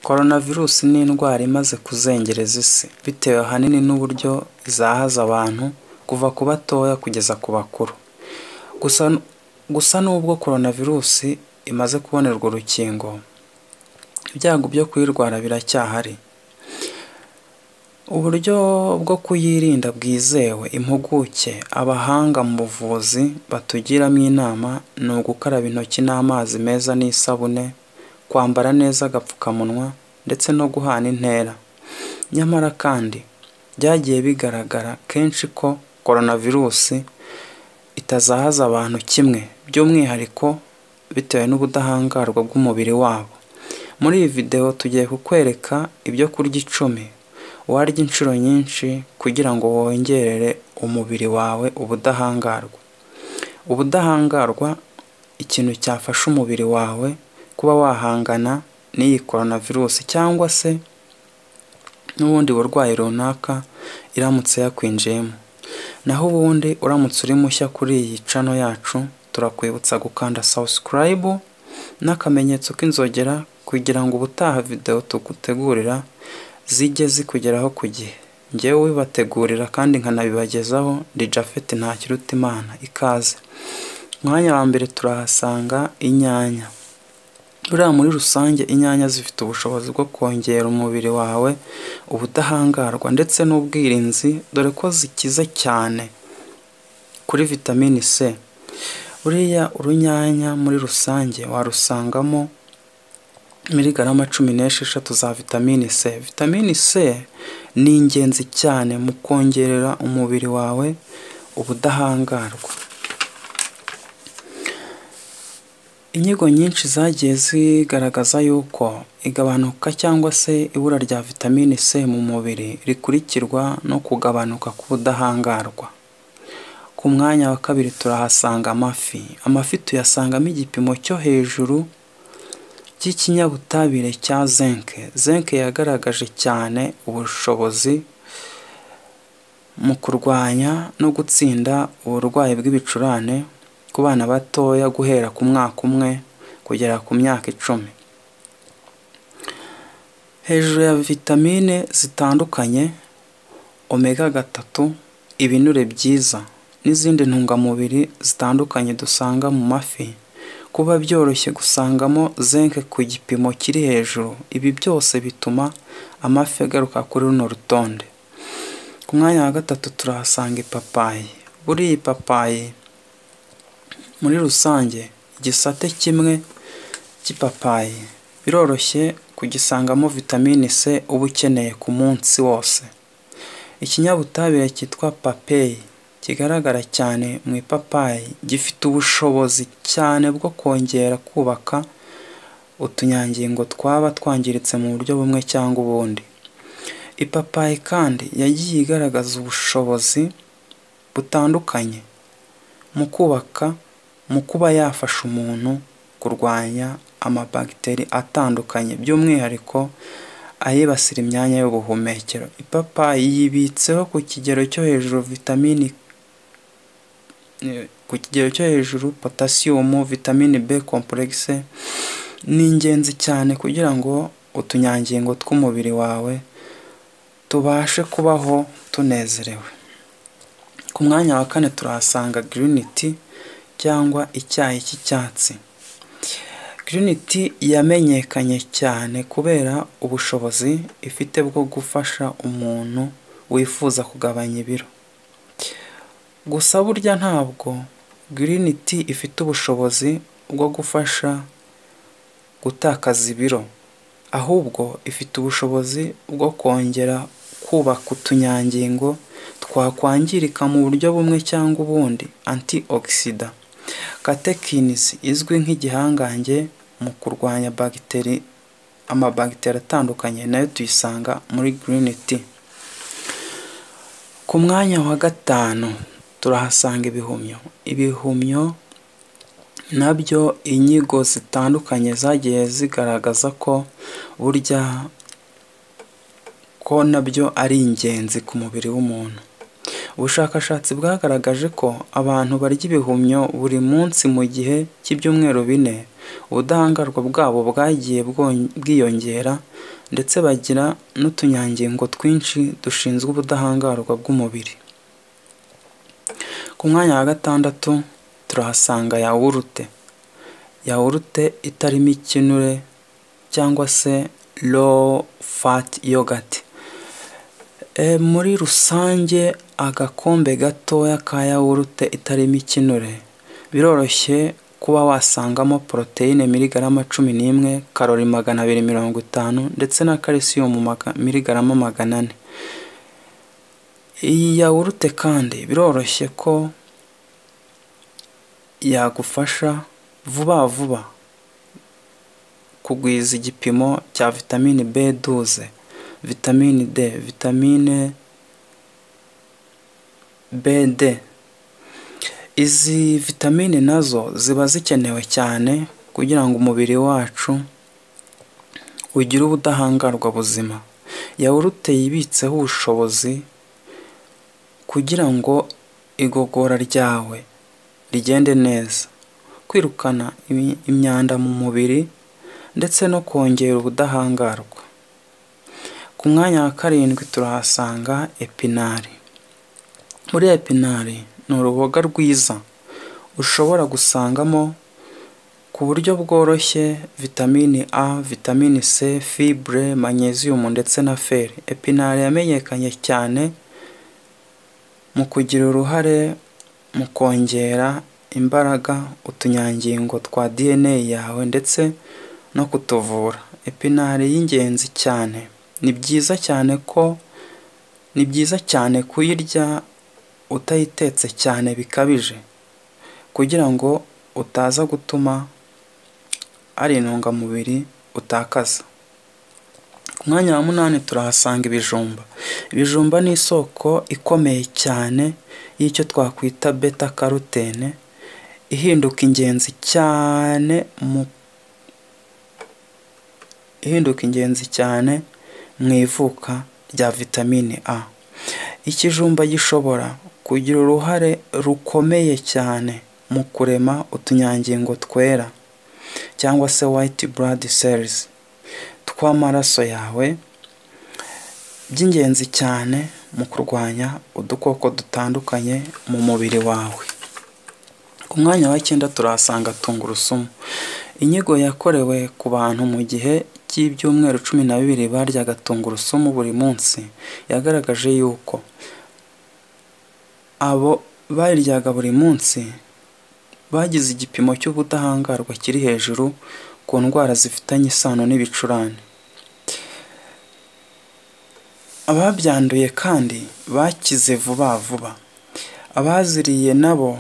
Coronavirus ni indwara imaze kuzengereza isi bitewe ahanini n'uburyo izahaza abantu kuva ku batoya kugeza ku bakuru. Gusa nubwo coronavirus imaze kubonerwa urukingo, ibyago byo kuyirwara biracyahari. Uburyo bwo kuyirinda bwizewe, impuguke, abahanga mu buvuzi batugiramo inama ni ugukaraba intoki n'amazi meza n'isabune, kwambara neza agapfukamunwa ndetse no guhana intera. Nyamara kandi byagiye bigaragara kenshi ko coronavirus itazahaza abantu kimwe, by'umwihariko bitewe n'ubudahangarwa bw'umubiri wabo. Muri iyi video tugiye kukwereka ibyo kurya 10 warya inshuro nyinshi kugira ngo wongerere umubiri wawe ubudahangarwa. Ubudahangarwa, ikintu cyafasha umubiri wawe kuba wahangana n'iyi coronavirus cyangwa se n'ubundi burwayi runaka iramutse yakwinjiyemo. Naho ubundi uramutse uri mushya kuri iyi channel yacu, turakwibutsa gukanda subscribe n'akamenyetso k'inzogera kugira ngo ubutaha video tugutegurira zijye zikugeraho ku gihe. Njyewe ubibategurira kandi nkanabibagezaho ndi Japhet Ntakirutimana. Ikaze. Mwanya wa mbere turahasanga inyanya. Buriya muri rusange inyanya zifite ubushobozi bwo kongera umubiri wawe ubudahangarwa ndetse n'ubwirinzi, dore ko zikize cyane kuri vitamine C. Buriya urunyanya muri rusange warusangamo miligarama 16 za vitamine C. Vitamine C ni ingenzi cyane mu kongerera umubiri wawe ubudahangarwa. Inyigo nyinshi zagiye zigaragaza yuko igabanuka cyangwa se ibura rya vitamine C mu mubiri rikurikirwa no kugabanuka k'ubudahangarwa. Ku mwanya wa kabiri turahasanga amafi. Amafi tuyasangamo igipimo cyo hejuru cy'ikinyabutabire cya zinc. Zinc yagaragaje cyane ubushobozi mu kurwanya no gutsinda uburwayi bw'ibicurane ku bana batoya guhera ku mwaka umwe kugera ku myaka 10. Hejuru ya vitamine zitandukanye, omega 3, ibinure byiza n'izindi ntungamubiri zitandukanye dusanga mu mafi, kuba byoroshye gusangamo zinc ku gipimo kiri hejuru. Ibi byose bituma amafi agaruka kuri runo rutonde. Ku mwanya wa gatatu turahasanga ipapayi. Buriya ipapayi muri rusange, igisate kimwe cy'ipapayi biroroshye kugisangamo vitamine C uba ukeneye ku munsi wose. Ikinyabutabire cyitwa papayi kigaragara cyane mu ipapayi gifite ubushobozi cyane bwo kongera kubaka utunyangingo twaba twangiritse mu buryo bumwe cyangwa ubundi. Ipapayi kandi yagiye igaragaza ubushobozi butandukanye mu kuba yafasha umuntu kurwanya amabagiteri atandukanye, by'umwihariko ayibasira imyanya y'ubuhumekero. Ipapayi yibitseho ku kigero cyo hejuru potassium, vitamine B complex. Ni ingenzi cyane kugira ngo utunyangingo tw'umubiri wawe tubashe kubaho tunezerewe. Ku mwanya wa kane turahasanga green tea cyangwa icyayi cy'icyatsi. Green tea yamenyekanye cyane kubera ubushobozi ifite bwo gufasha umuntu wifuza kugabanya ibiro. Gusa burya ntabwo green tea ifite ubushobozi bwo gufasha gutakaza ibiro, ahubwo ifite ubushobozi bwo kongera kubaka utunyangingo twakwangirika mu buryo bumwe cyangwa ubundi. Antioxidant catechins izwi nk'igihangange mu kurwanya amabagiteri atandukanye, nayo tuyisanga muri green tea. Ku mwanya wa gatanu turahasanga ibihumyo. Ibihumyo nabyo inyigo zitandukanye zagiye zigaragaza ko burya ko nabyo ari ingenzi ku mubiri w'umuntu. Ubushakashatsi bwagaragaje ko abantu barya ibihumyo buri munsi mu gihe cy'ibyumweru 4 ubudahangarwa bwabo bwagiye bwiyongera ndetse bagira n'utunyangingo twinshi dushinzwe ubudahangarwa bw'umubiri. Ku mwanya wa 6 turahasanga yawurute. Yawurute itarimo ikinure cyangwa se low fat yogurt. Muri rusange agakombe gatoya ka yawurute itarimo ikinure biroroshye kuba wasangamo poroteyine miligarama 11, karori 250 ndetse na calcium miligarama 400. Iyi yawurute kandi biroroshye ko yagufasha vuba kugwiza igipimo cya vitamine B12, vitamine D, vitamine BD. Izi vitamine nazo ziba zikenewe cyane kugira ngo umubiri wacu ugire ubudahangarwa buzima. Yawurute yibitseho ubushobozi kugira ngo igogora ryawe rigende neza, kwirukana imyanda mu mubiri ndetse no kongera ubudahangarwa. Ku mwanya wa 7 turahasanga epinari. Muri epinari ni uruboga rwiza ushobora gusangamo ku buryo bworoshye vitamine A, vitamine C, fibre, magnesium ndetse na fer. Epinari yamenyekanye cyane mu kugira uruhare mu kongera imbaraga utunyangingo twa DNA yawe ndetse no kutuvura. Epinari y'ingenzi cyane. Ni byiza cyane kuyirya utayitetse cyane bikabije kugira ngo utaza gutuma ari intungamubiri utakaza. Ku mwanya wa 8 turahasanga ibijumba. Ibijumba ni isoko ikomeye cyane y'icyo twakwita beta carotene ihinduka ingenzi cyane mu ivuka rya vitamine A. Ikijumba gishobora kugira uruhare rukomeye cyane mu kurema utunyangingo twera cyangwa se white blood cells tw'amaraso yawe, by'ingenzi cyane mu kurwanya udukoko dutandukanye mu mubiri wawe. Ku mwanya wa 9 turahasanga tungurusumu. Inyigo yakorewe ku bantu mu gihe cy'ibyumweru 12 baryaga tungurusumu buri munsi yagaragaje yuko abo baryaga buri munsi bagize igipimo cy'ubudahangarwa kiri hejuru ku ndwara zifitanye isano n'ibicurane. Ababyanduye kandi bakize vuba. Abaziriye nabo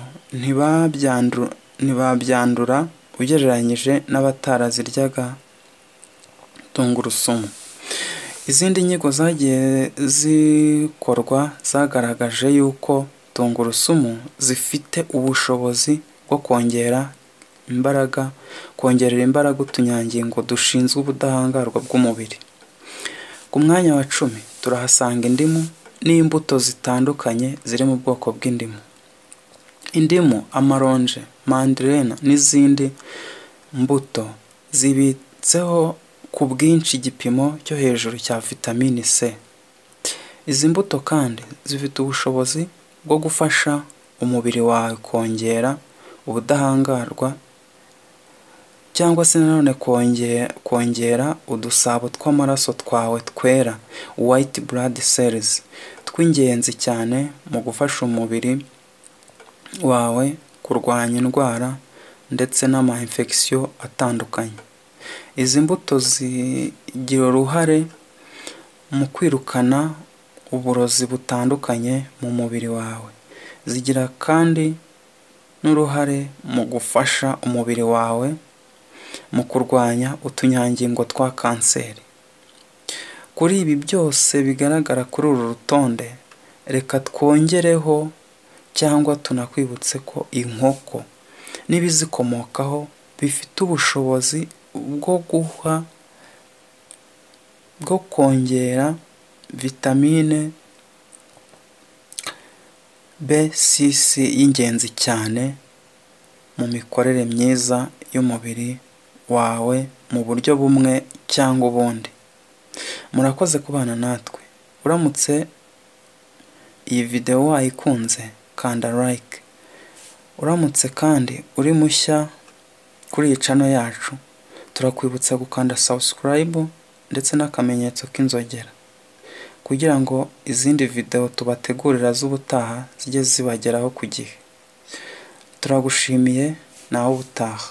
ntibabyandura ugereranyije n'abataraziryaga tungurusumu. Izindi nyigo zagiye zikorwa zagaragaje yuko tungurusumu zifite ubushobozi bwo kongerera imbaraga utunyangingo dushinzwe ubudahangarwa bw'umubiri. Ku mwanya wa 10 turahasanga indimu n'imbuto zitandukanye ziri mu bwoko bw'indimu. Indimu, amaronje, mandarena n'izindi mbuto zibitseho ku bwinshi igipimo cyo hejuru cya vitamine C. Izi mbuto kandi zifite ubushobozi bwo gufasha umubiri wawe kongera ubudahangarwa cyangwa se nanone kongera udusabo tw'amaraso twawe twera, white blood cells, tw'ingenzi cyane mu gufasha umubiri wawe kurwanya indwara ndetse n'ama-infection atandukanye. Izi mbuto zigira uruhare mu kwirukana uburozi butandukanye mu mubiri wawe. Zigira kandi n'uruhare mu gufasha umubiri wawe mu kurwanya utunyangingo twa kanseri. Kuri ibi byose bigaragara kuri uru rutonde, reka twongereho cyangwa tunakwibutse ko inkoko n'ibizikomokaho bifite ubushobozi bwo kongera vitamine B6 y'ingenzi cyane mu mikorere myiza y'umubiri wawe mu buryo bumwe cyangwa ubundi. Murakoze kubana natwe. Uramutse iyi video wayikunze kanda like. Uramutse kandi uri mushya kuri iyi channel yacu, turakwibutsa gukanda subscribe ndetse n'akamenyetso k'inzogera kugira ngo izindi video tubategurira z'ubutaha zijye zibageraho ku gihe. Turagushimiye nawe ubutaha.